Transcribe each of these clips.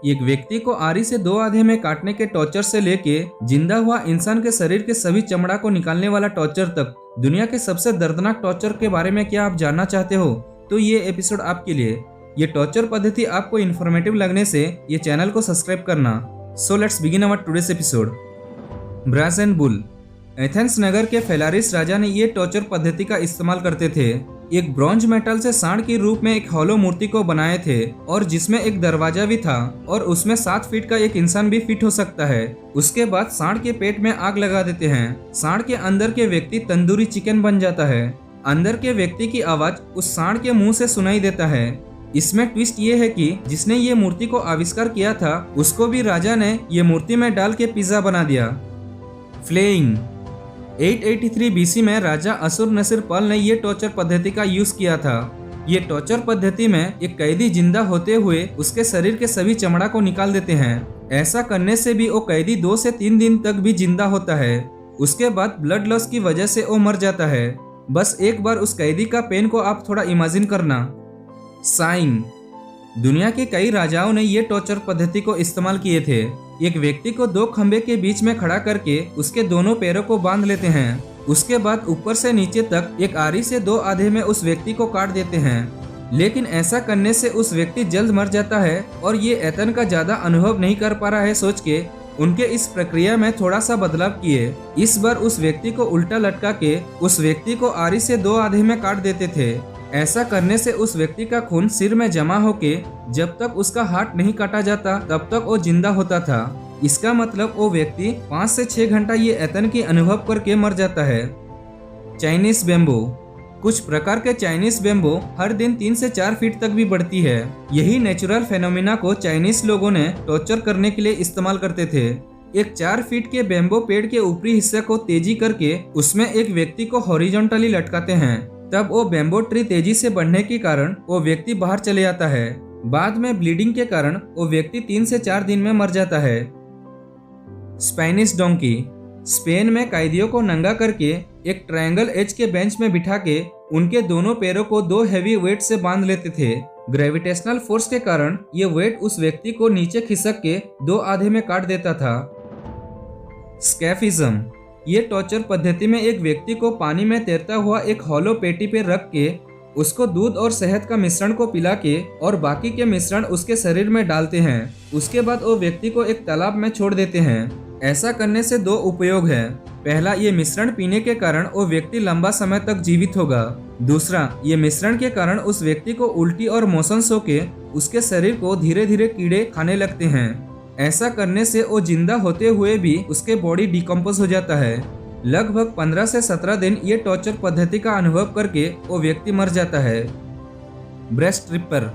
एक व्यक्ति को आरी से दो आधे में काटने के टॉर्चर से लेके जिंदा हुआ इंसान के शरीर के सभी चमड़ा को निकालने वाला टॉर्चर तक, दुनिया के सबसे दर्दनाक टॉर्चर के बारे में क्या आप जानना चाहते हो तो ये एपिसोड आपके लिए। ये टॉर्चर पद्धति आपको इन्फॉर्मेटिव लगने से ये चैनल को सब्सक्राइब करना। So let's begin our today's episode. Brass and bull. Athens नगर के फेलारिस राजा ने ये टॉर्चर पद्धति का इस्तेमाल करते थे। एक ब्रॉन्ज मेटल से सांड के रूप में एक हॉलो मूर्ति को बनाए थे और जिसमें एक दरवाजा भी था और उसमें 7 फीट का एक इंसान भी फिट हो सकता है। उसके बाद सांड के पेट में आग लगा देते हैं। सांड के अंदर के व्यक्ति तंदूरी चिकन बन जाता है। अंदर के व्यक्ति की आवाज उस सांड के मुंह से सुनाई देता है। इसमें ट्विस्ट ये है कि जिसने ये मूर्ति को आविष्कार किया था उसको भी राजा ने ये मूर्ति में डाल के पिज्जा बना दिया। फ्लेइंग। 883 बीसी में राजा असुरनसिरपल ने ये टॉर्चर पद्धति का यूज किया था। ये टॉर्चर पद्धति में एक कैदी जिंदा होते हुए उसके शरीर के सभी चमड़ा को निकाल देते हैं। ऐसा करने से भी वो कैदी 2 से 3 दिन तक भी जिंदा होता है। उसके बाद ब्लड लॉस की वजह से वो मर जाता है। बस एक बार उस कैदी का पेन को आप थोड़ा इमेजिन करना। साइंग। दुनिया के कई राजाओं ने ये टॉर्चर पद्धति को इस्तेमाल किए थे। एक व्यक्ति को 2 खंबे के बीच में खड़ा करके उसके दोनों पैरों को बांध लेते हैं। उसके बाद ऊपर से नीचे तक एक आरी से 2 आधे में उस व्यक्ति को काट देते हैं। लेकिन ऐसा करने से उस व्यक्ति जल्द मर जाता है और ये एतन का ज्यादा अनुभव नहीं कर पा रहा है सोच के उनके इस प्रक्रिया में थोड़ा सा बदलाव किए। इस बार उस व्यक्ति को उल्टा लटका के उस व्यक्ति को आरी से 2 आधे में काट देते थे। ऐसा करने से उस व्यक्ति का खून सिर में जमा होके जब तक उसका हाथ नहीं काटा जाता तब तक वो जिंदा होता था। इसका मतलब वो व्यक्ति 5 से 6 घंटा ये एतन की अनुभव करके मर जाता है। Chinese bamboo. कुछ प्रकार के चाइनीज बेम्बो हर दिन 3 से 4 फीट तक भी बढ़ती है। यही नेचुरल फेनोमेना को चाइनीज लोगों ने टॉर्चर करने के लिए इस्तेमाल करते थे। एक 4 फीट के बेम्बो पेड़ के ऊपरी हिस्से को तेजी करके उसमें एक व्यक्ति को हॉरिजॉन्टली लटकाते हैं। तब वो बेम्बो ट्री तेजी से बढ़ने के कारण वो व्यक्ति बाहर चले जाता है। बाद में ब्लीडिंग के कारण वो व्यक्ति 3 से 4 दिन में मर जाता है। Spanish donkey. स्पेन में कैदियों को नंगा करके एक ट्रायंगल एज के बेंच में बिठा के उनके दोनों पैरों को 2 हैवी वेट से बांध लेते थे। ग्रेविटेशनल फोर्स के कारण ये वेट उस व्यक्ति को नीचे खिसक के 2 आधे में काट देता था। स्कैफिज्म। ये टॉर्चर पद्धति में एक व्यक्ति को पानी में तैरता हुआ एक हॉलो पेटी पे रख के उसको दूध और शहद का मिश्रण को पिला के और बाकी के मिश्रण उसके शरीर में डालते हैं। उसके बाद वो व्यक्ति को एक तालाब में छोड़ देते हैं। ऐसा करने से 2 उपयोग है। पहला, ये मिश्रण पीने के कारण वो व्यक्ति लंबा समय तक जीवित होगा। दूसरा, ये मिश्रण के कारण उस व्यक्ति को उल्टी और मोशंस होके उसके शरीर को धीरे धीरे कीड़े खाने लगते हैं। ऐसा करने से वो जिंदा होते हुए भी उसके बॉडी डिकम्पोज हो जाता है। लगभग 15 से 17 दिन ये टॉर्चर पद्धति का अनुभव करके वो व्यक्ति मर जाता है। Breast ripper.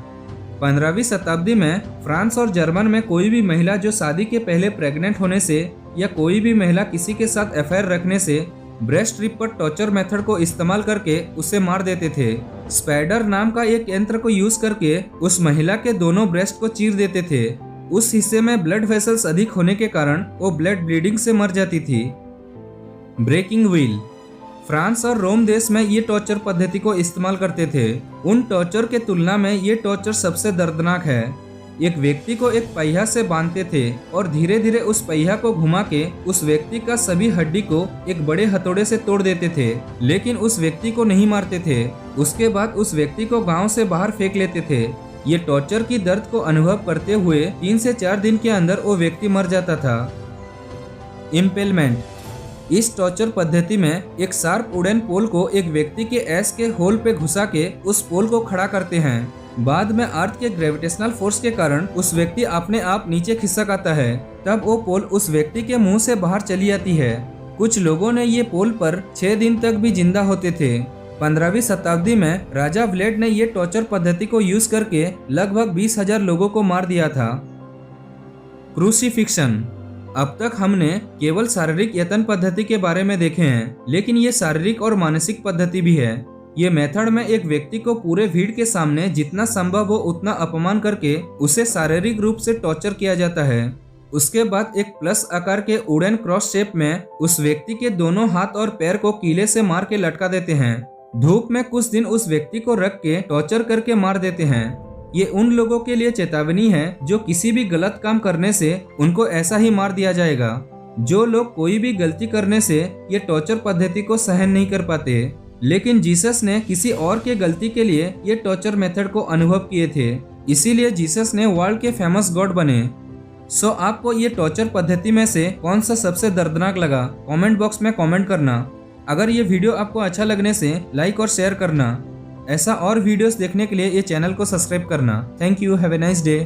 15वीं शताब्दी में फ्रांस और जर्मन में कोई भी महिला जो शादी के पहले प्रेग्नेंट होने से या कोई भी महिला किसी के साथ अफेयर रखने से ब्रेस्ट रिप पर टॉर्चर मेथड को इस्तेमाल करके उसे मार देते थे। स्पाइडर नाम का एक यंत्र को यूज करके उस महिला के दोनों ब्रेस्ट को चीर देते थे। उस हिस्से में ब्लड वेसल्स अधिक होने के कारण वो ब्लड ब्लीडिंग से मर जाती थी। Breaking wheel. फ्रांस और रोम देश में ये टॉर्चर पद्धति को इस्तेमाल करते थे। उन टॉर्चर के तुलना में ये टॉर्चर सबसे दर्दनाक है। एक व्यक्ति को एक पहिया से बांधते थे और धीरे धीरे उस पहिया को घुमा के उस व्यक्ति का सभी हड्डी को एक बड़े हथौड़े से तोड़ देते थे, लेकिन उस व्यक्ति को नहीं मारते थे। उसके बाद उस व्यक्ति को गांव से बाहर फेंक लेते थे। ये टॉर्चर की दर्द को अनुभव करते हुए 3 से 4 दिन के अंदर वो व्यक्ति मर जाता था। इम्पेलमेंट। इस टॉर्चर पद्धति में एक शार्प वुडन पोल को एक व्यक्ति के एस के होल पे घुसा के उस पोल को खड़ा करते हैं। बाद में अर्थ के ग्रेविटेशनल फोर्स के कारण उस व्यक्ति अपने आप नीचे खिसक आता है। तब वो पोल उस व्यक्ति के मुंह से बाहर चली जाती है। कुछ लोगों ने ये पोल पर 6 दिन तक भी जिंदा होते थे। 15वीं शताब्दी में राजा व्लेड ने ये टॉर्चर पद्धति को यूज करके लगभग 20,000 लोगों को मार दिया था। क्रूसीफिक्शन। अब तक हमने केवल शारीरिक यतन पद्धति के बारे में देखे हैं, लेकिन ये शारीरिक और मानसिक पद्धति भी है। ये मेथड में एक व्यक्ति को पूरे भीड़ के सामने जितना संभव हो उतना अपमान करके उसे शारीरिक रूप से टॉर्चर किया जाता है। उसके बाद एक प्लस आकार के वुडन क्रॉस शेप में उस व्यक्ति के दोनों हाथ और पैर को कीले से मार के लटका देते हैं। धूप में कुछ दिन उस व्यक्ति को रख के टॉर्चर करके मार देते हैं। ये उन लोगों के लिए चेतावनी है जो किसी भी गलत काम करने से उनको ऐसा ही मार दिया जाएगा। जो लोग कोई भी गलती करने से ये टॉर्चर पद्धति को सहन नहीं कर पाते, लेकिन जीसस ने किसी और के गलती के लिए ये टॉर्चर मेथड को अनुभव किए थे, इसीलिए जीसस ने वर्ल्ड के फेमस गॉड बने। सो आपको ये टॉर्चर पद्धति में से कौन सा सबसे दर्दनाक लगा, कमेंट बॉक्स में कमेंट करना। अगर ये वीडियो आपको अच्छा लगने से लाइक और शेयर करना। ऐसा और वीडियोस देखने के लिए ये चैनल को सब्सक्राइब करना। Thank you, have a nice day.